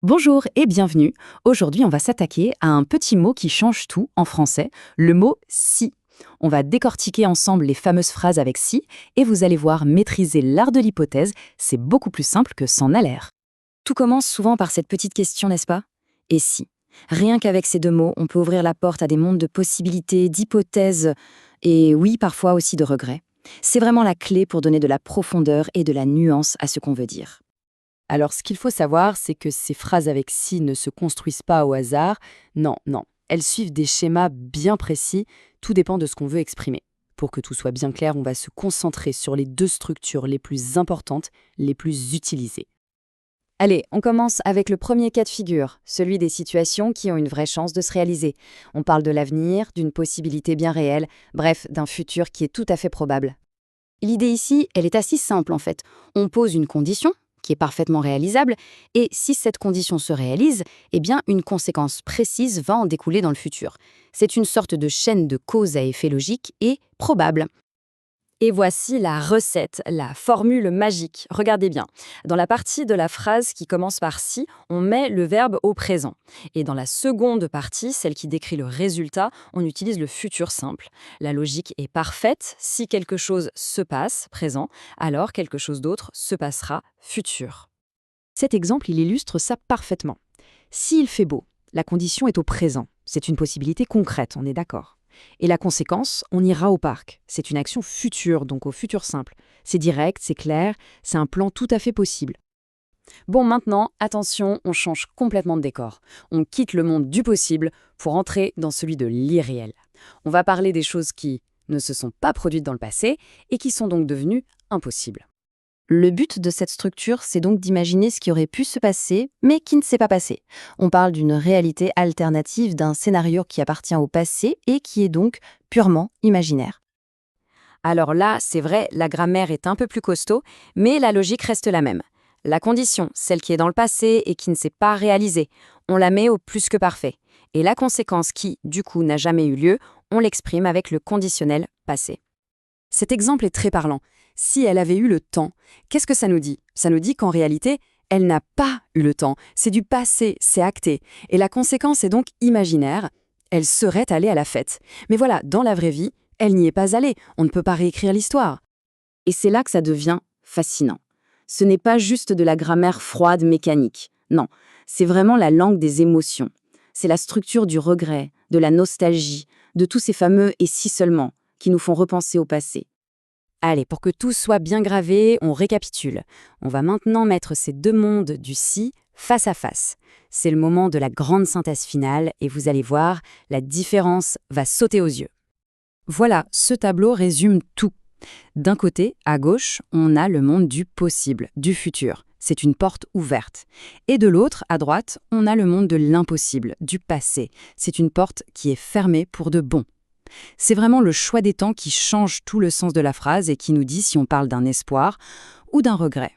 Bonjour et bienvenue. Aujourd'hui, on va s'attaquer à un petit mot qui change tout en français, le mot si. On va décortiquer ensemble les fameuses phrases avec si et vous allez voir maîtriser l'art de l'hypothèse, c'est beaucoup plus simple que s'en a l'air. Tout commence souvent par cette petite question, n'est-ce pas? Et si? Rien qu'avec ces deux mots, on peut ouvrir la porte à des mondes de possibilités, d'hypothèses et oui, parfois aussi de regrets. C'est vraiment la clé pour donner de la profondeur et de la nuance à ce qu'on veut dire. Alors, ce qu'il faut savoir, c'est que ces phrases avec si ne se construisent pas au hasard. Non, non. Elles suivent des schémas bien précis. Tout dépend de ce qu'on veut exprimer. Pour que tout soit bien clair, on va se concentrer sur les deux structures les plus importantes, les plus utilisées. Allez, on commence avec le premier cas de figure, celui des situations qui ont une vraie chance de se réaliser. On parle de l'avenir, d'une possibilité bien réelle, bref, d'un futur qui est tout à fait probable. L'idée ici, elle est assez simple en fait. On pose une condition, qui est parfaitement réalisable, et si cette condition se réalise, eh bien une conséquence précise va en découler dans le futur. C'est une sorte de chaîne de cause à effet logique et probable. Et voici la recette, la formule magique. Regardez bien. Dans la partie de la phrase qui commence par si, on met le verbe au présent. Et dans la seconde partie, celle qui décrit le résultat, on utilise le futur simple. La logique est parfaite. Si quelque chose se passe, présent, alors quelque chose d'autre se passera, futur. Cet exemple, il illustre ça parfaitement. S'il fait beau, la condition est au présent. C'est une possibilité concrète, on est d'accord. Et la conséquence, on ira au parc. C'est une action future, donc au futur simple. C'est direct, c'est clair, c'est un plan tout à fait possible. Bon, maintenant, attention, on change complètement de décor. On quitte le monde du possible pour entrer dans celui de l'irréel. On va parler des choses qui ne se sont pas produites dans le passé et qui sont donc devenues impossibles. Le but de cette structure, c'est donc d'imaginer ce qui aurait pu se passer, mais qui ne s'est pas passé. On parle d'une réalité alternative, d'un scénario qui appartient au passé et qui est donc purement imaginaire. Alors là, c'est vrai, la grammaire est un peu plus costaud, mais la logique reste la même. La condition, celle qui est dans le passé et qui ne s'est pas réalisée, on la met au plus que parfait. Et la conséquence qui, du coup, n'a jamais eu lieu, on l'exprime avec le conditionnel passé. Cet exemple est très parlant. Si elle avait eu le temps, qu'est-ce que ça nous dit? Ça nous dit qu'en réalité, elle n'a pas eu le temps. C'est du passé, c'est acté. Et la conséquence est donc imaginaire. Elle serait allée à la fête. Mais voilà, dans la vraie vie, elle n'y est pas allée. On ne peut pas réécrire l'histoire. Et c'est là que ça devient fascinant. Ce n'est pas juste de la grammaire froide, mécanique. Non, c'est vraiment la langue des émotions. C'est la structure du regret, de la nostalgie, de tous ces fameux « et si seulement » qui nous font repenser au passé. Allez, pour que tout soit bien gravé, on récapitule. On va maintenant mettre ces deux mondes du si face à face. C'est le moment de la grande synthèse finale et vous allez voir, la différence va sauter aux yeux. Voilà, ce tableau résume tout. D'un côté, à gauche, on a le monde du possible, du futur. C'est une porte ouverte. Et de l'autre, à droite, on a le monde de l'impossible, du passé. C'est une porte qui est fermée pour de bon. C'est vraiment le choix des temps qui change tout le sens de la phrase et qui nous dit si on parle d'un espoir ou d'un regret.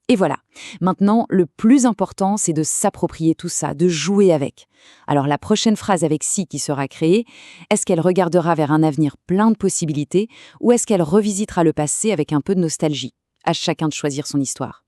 Et voilà, maintenant, le plus important, c'est de s'approprier tout ça, de jouer avec. Alors la prochaine phrase avec si qui sera créée, est-ce qu'elle regardera vers un avenir plein de possibilités ou est-ce qu'elle revisitera le passé avec un peu de nostalgie? À chacun de choisir son histoire.